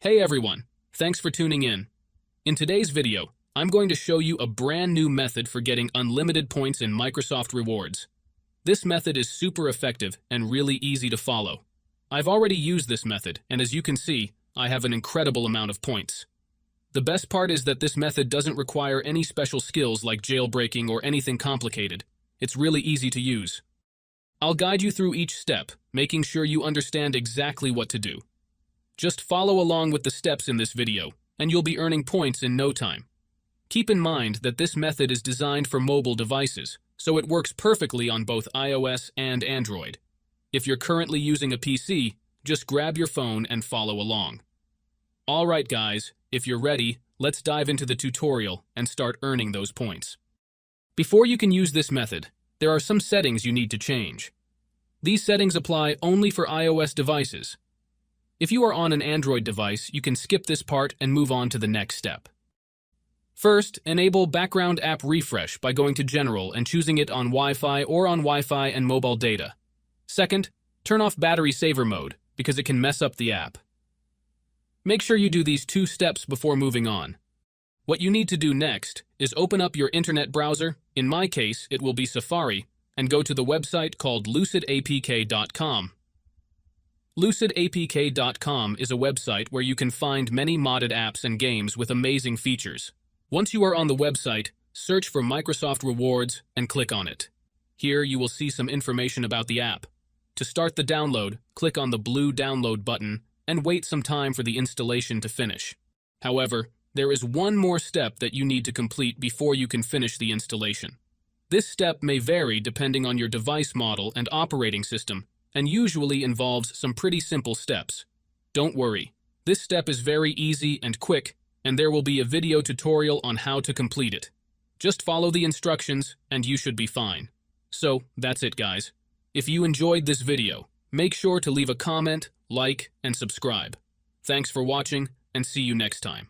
Hey everyone, thanks for tuning in. In today's video, I'm going to show you a brand new method for getting unlimited points in Microsoft Rewards. This method is super effective and really easy to follow. I've already used this method, and as you can see, I have an incredible amount of points. The best part is that this method doesn't require any special skills like jailbreaking or anything complicated. It's really easy to use. I'll guide you through each step, making sure you understand exactly what to do. Just follow along with the steps in this video, and you'll be earning points in no time. Keep in mind that this method is designed for mobile devices, so it works perfectly on both iOS and Android. If you're currently using a PC, just grab your phone and follow along. Alright guys, if you're ready, let's dive into the tutorial and start earning those points. Before you can use this method, there are some settings you need to change. These settings apply only for iOS devices. If you are on an Android device, you can skip this part and move on to the next step. First, enable Background App Refresh by going to General and choosing it on Wi-Fi or on Wi-Fi and mobile data. Second, turn off Battery Saver Mode because it can mess up the app. Make sure you do these two steps before moving on. What you need to do next is open up your internet browser, in my case it will be Safari, and go to the website called lucidapk.com. Lucidapk.com is a website where you can find many modded apps and games with amazing features. Once you are on the website, search for Microsoft Rewards and click on it. Here you will see some information about the app. To start the download, click on the blue download button and wait some time for the installation to finish. However, there is one more step that you need to complete before you can finish the installation. This step may vary depending on your device model and operating system, and usually involves some pretty simple steps. Don't worry, this step is very easy and quick, and there will be a video tutorial on how to complete it. Just follow the instructions and you should be fine. So, that's it guys. If you enjoyed this video, make sure to leave a comment, like, and subscribe. Thanks for watching, and see you next time.